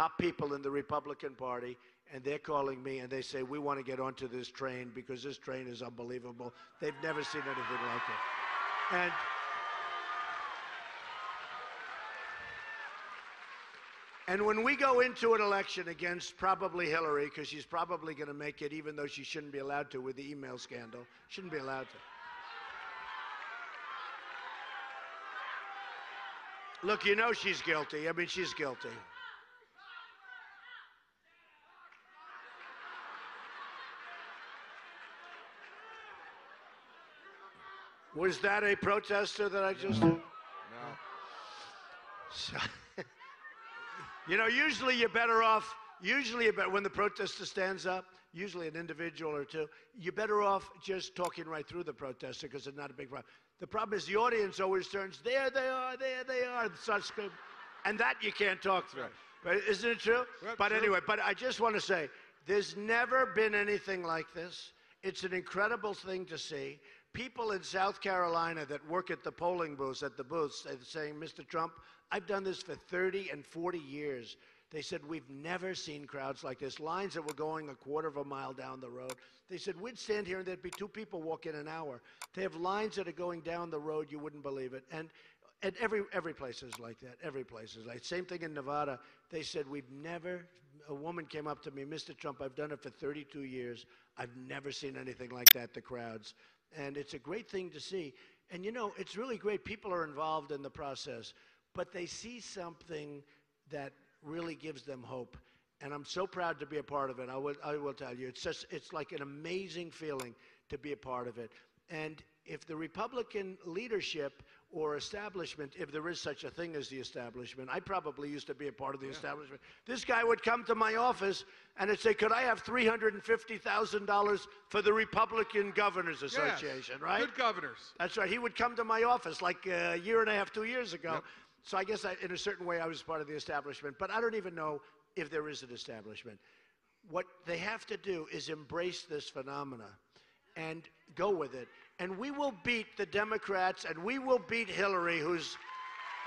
top people in the Republican Party, and they're calling me and they say, we want to get onto this train because this train is unbelievable. They've never seen anything like it. And when we go into an election against probably Hillary, because she's probably going to make it, even though she shouldn't be allowed to with the email scandal, shouldn't be allowed to. Look, you know she's guilty. I mean, she's guilty. Was that a protester that I just did? No. So, you know, usually you're better off, when the protester stands up, usually an individual or two, you're better off just talking right through the protester because it's not a big problem. The problem is the audience always turns, there they are, and starts screaming. And that you can't talk through. Right. But isn't it true? Yep, But true. anyway, but I just want to say, there's never been anything like this. It's an incredible thing to see. People in South Carolina that work at the polling booths, they're saying, Mr. Trump, I've done this for 30 and 40 years. They said, we've never seen crowds like this. Lines that were going a quarter of a mile down the road. They said, we'd stand here and there'd be 2 people walk in an hour. They have lines that are going down the road, you wouldn't believe it. And every place is like that. Every place is like. Same thing in Nevada. They said, a woman came up to me, Mr. Trump, I've done it for 32 years. I've never seen anything like that, the crowds. And it's a great thing to see. And you know, it's really great. People are involved in the process, but they see something that really gives them hope. And I'm so proud to be a part of it. I will tell you, it's like an amazing feeling to be a part of it. And if the Republican leadership or establishment, if there is such a thing as the establishment, I probably used to be a part of the establishment. This guy would come to my office and he'd say, could I have $350,000 for the Republican Governors Association, yes. right? Good governors. That's right. He would come to my office like a year and a half, 2 years ago. Yep. So I guess in a certain way I was part of the establishment, but I don't even know if there is an establishment. What they have to do is embrace this phenomena and go with it. And we will beat the Democrats, and we will beat Hillary, who's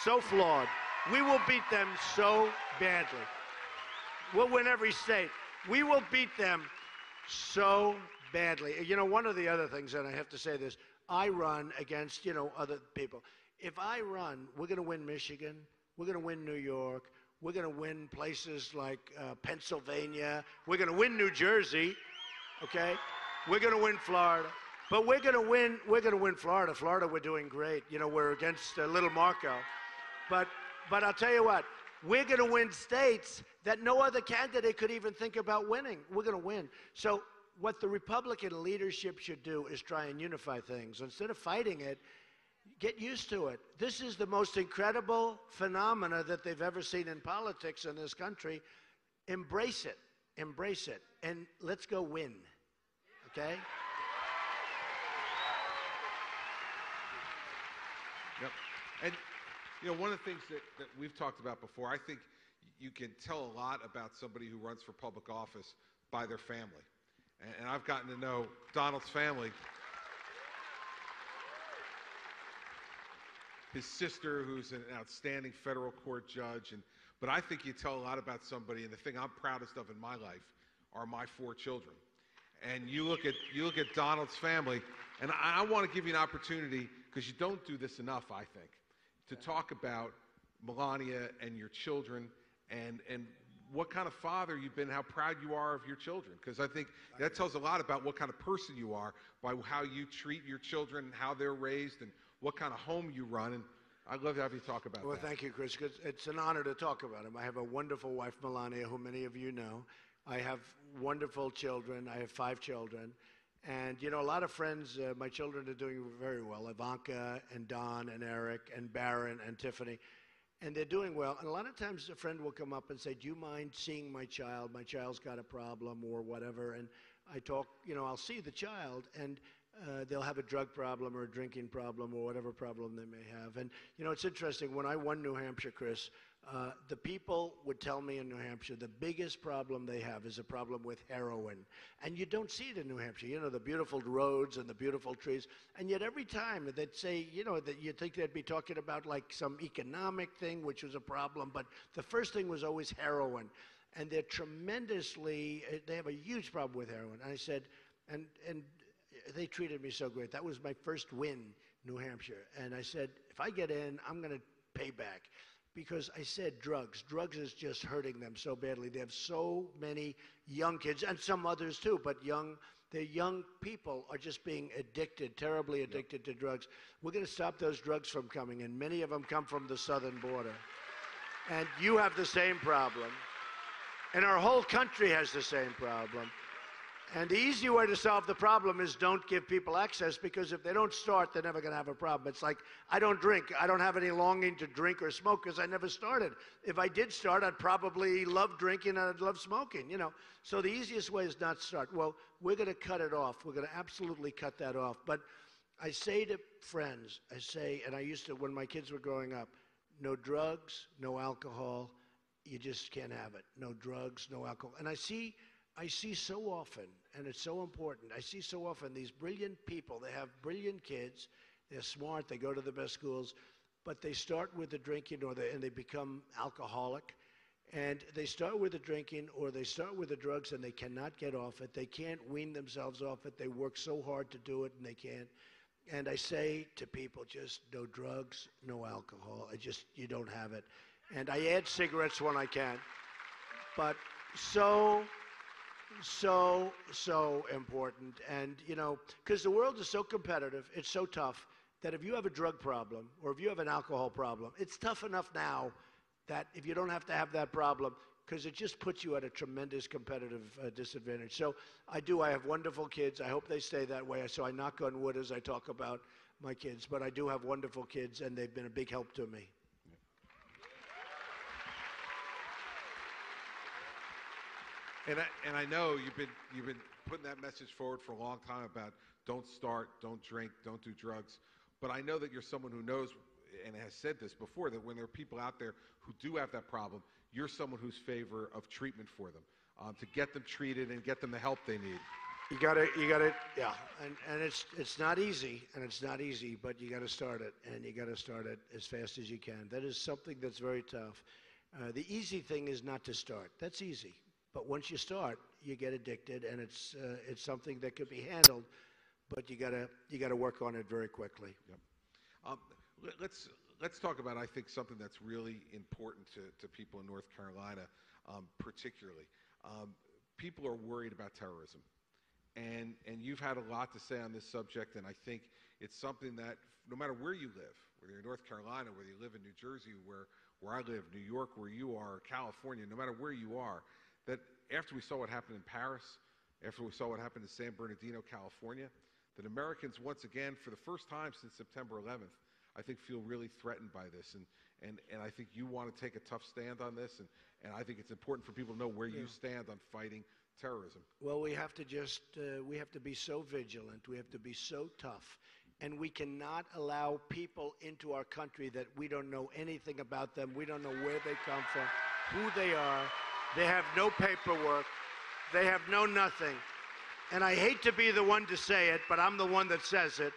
so flawed. We will beat them so badly. We'll win every state. We will beat them so badly. You know, one of the other things, and I have to say this, I run against, you know, other people. If I run, we're going to win Michigan. We're going to win New York. We're going to win places like Pennsylvania. We're going to win New Jersey, okay? We're going to win Florida. But we're going to win Florida. Florida, we're doing great. You know, we're against little Marco. But I'll tell you what, we're going to win states that no other candidate could even think about winning. We're going to win. So what the Republican leadership should do is try and unify things. Instead of fighting it, get used to it. This is the most incredible phenomena that they've ever seen in politics in this country. Embrace it. Embrace it. And let's go win. Okay? Yep. And, you know, one of the things that we've talked about before, I think you can tell a lot about somebody who runs for public office by their family. And I've gotten to know Donald's family. His sister, who's an outstanding federal court judge. But I think you tell a lot about somebody, and the thing I'm proudest of in my life are my 4 children. And you look at Donald's family, and I want to give you an opportunity, because you don't do this enough, I think, to talk about Melania and your children and what kind of father you've been, how proud you are of your children. Because I think that tells a lot about what kind of person you are by how you treat your children, how they're raised, and what kind of home you run. And I'd love to have you talk about that. Well, thank you, Chris. It's an honor to talk about him. I have a wonderful wife, Melania, who many of you know. I have wonderful children. I have 5 children. And, you know, a lot of friends, my children are doing very well. Ivanka and Don and Eric and Barron and Tiffany. And they're doing well. And a lot of times a friend will come up and say, do you mind seeing my child? My child's got a problem or whatever. And I talk, you know, I'll see the child, and they'll have a drug problem or a drinking problem or whatever problem they may have. And, you know, it's interesting. When I won New Hampshire, Chris, The people would tell me in New Hampshire the biggest problem they have is a problem with heroin. And you don't see it in New Hampshire. You know, the beautiful roads and the beautiful trees. And yet every time they'd say, you know, that you'd think they'd be talking about like some economic thing, which was a problem. But the first thing was always heroin. And they have a huge problem with heroin. And I said, and they treated me so great. That was my first win, New Hampshire. And I said, if I get in, I'm going to pay back. Because I said drugs. Drugs is just hurting them so badly. They have so many young kids, and some others too, but the young people are just being addicted, terribly addicted to drugs. We're going to stop those drugs from coming in. Many of them come from the southern border. And you have the same problem. And our whole country has the same problem. And the easy way to solve the problem is don't give people access, because if they don't start, they're never going to have a problem. It's like, I don't drink. I don't have any longing to drink or smoke because I never started. If I did start, I'd probably love drinking and I'd love smoking, you know. So the easiest way is not start. Well, we're going to cut it off. We're going to absolutely cut that off. But I say to friends, and I used to, when my kids were growing up, no drugs, no alcohol. You just can't have it. No drugs, no alcohol. And I see so often, and it's so important, I see so often these brilliant people. They have brilliant kids. They're smart. They go to the best schools. But they start with the drinking and they become alcoholic. And they start with the drinking or they start with the drugs and they cannot get off it. They can't wean themselves off it. They work so hard to do it and they can't. And I say to people, just no drugs, no alcohol. You don't have it. And I add cigarettes when I can. But so important. And, you know, because the world is so competitive, it's so tough that if you have a drug problem or if you have an alcohol problem, it's tough enough now that if you don't have to have that problem, because it just puts you at a tremendous competitive disadvantage. So I have wonderful kids. I hope they stay that way. So I knock on wood as I talk about my kids. But I do have wonderful kids, and they've been a big help to me. And I know you've been putting that message forward for a long time about don't start, don't drink, don't do drugs. But I know that you're someone who knows and has said this before, that when there are people out there who do have that problem, you're someone who's favor of treatment for them, to get them treated and get them the help they need. You got it, yeah. And it's not easy, but you got to start it, and you got to start it as fast as you can. That is something that's very tough. The easy thing is not to start. That's easy. But once you start, you get addicted, and it's something that could be handled, but you gotta work on it very quickly. Yep. Let's talk about, I think, something that's really important to people in North Carolina, particularly. People are worried about terrorism, and you've had a lot to say on this subject, and I think it's something that no matter where you live, whether you're in North Carolina, whether you live in New Jersey, where I live, New York, where you are, California, no matter where you are, that after we saw what happened in Paris, after we saw what happened in San Bernardino, California, that Americans once again, for the first time since September 11th, I think feel really threatened by this. And I think you want to take a tough stand on this, and I think it's important for people to know where you stand on fighting terrorism. Well, we have to we have to be so vigilant, we have to be so tough, and we cannot allow people into our country that we don't know anything about them, we don't know where they come from, who they are. They have no paperwork. They have no nothing. And I hate to be the one to say it, but I'm the one that says it.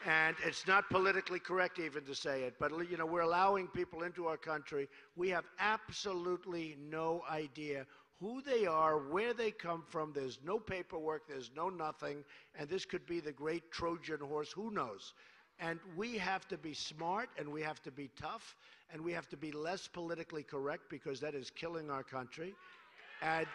And it's not politically correct even to say it. But, you know, we're allowing people into our country. We have absolutely no idea who they are, where they come from. There's no paperwork. There's no nothing. And this could be the great Trojan horse. Who knows? And we have to be smart, and we have to be tough, and we have to be less politically correct, because that is killing our country. And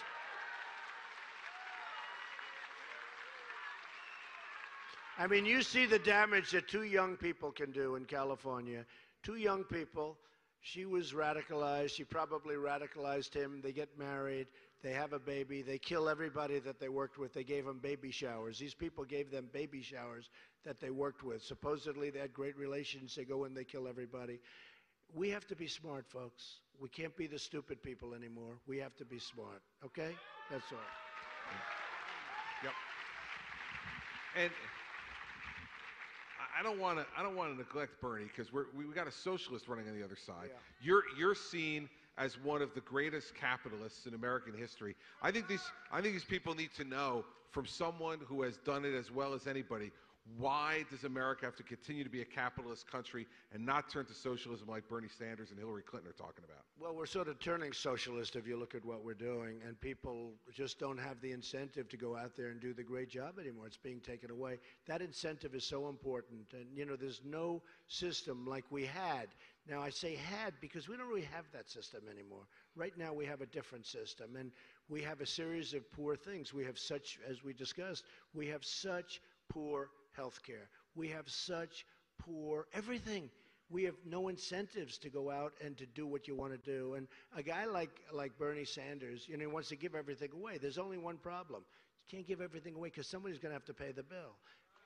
I mean, you see the damage that two young people can do in California. Two young people, she was radicalized. She probably radicalized him. They get married. They have a baby. They kill everybody that they worked with. They gave them baby showers. These people gave them baby showers that they worked with. Supposedly, they had great relations. They go in, they kill everybody. We have to be smart, folks. We can't be the stupid people anymore. We have to be smart, okay? That's all. Yep. And I don't want to neglect Bernie because we got a socialist running on the other side. Yeah. You're seen as one of the greatest capitalists in American history. I think these people need to know from someone who has done it as well as anybody. Why does America have to continue to be a capitalist country and not turn to socialism like Bernie Sanders and Hillary Clinton are talking about? Well, we're sort of turning socialist if you look at what we're doing, and people just don't have the incentive to go out there and do the great job anymore. It's being taken away. That incentive is so important, and there's no system like we had. Now, I say had because we don't really have that system anymore. Right now, we have a different system, and we have a series of poor things. We have such, as we discussed, we have such poor health care. We have such poor everything. We have no incentives to go out and to do what you want to do. And a guy like Bernie Sanders, he wants to give everything away. There's only one problem. You can't give everything away because somebody's going to have to pay the bill.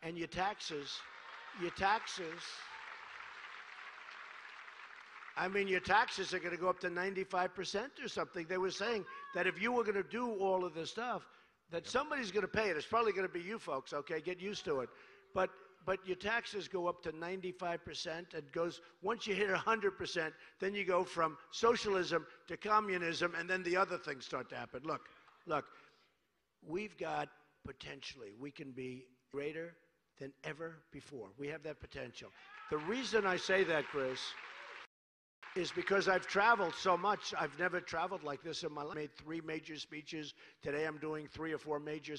And your taxes, your taxes are going to go up to 95% or something. They were saying that if you were going to do all of this stuff, that somebody's going to pay it. It's probably going to be you folks, okay? Get used to it. But your taxes go up to 95%. It goes, once you hit 100%, then you go from socialism to communism, and then the other things start to happen. Look, we've got potentially, we can be greater than ever before. We have that potential. The reason I say that, Chris, is because I've traveled so much. I've never traveled like this in my life. I made 3 major speeches. Today I'm doing 3 or 4 major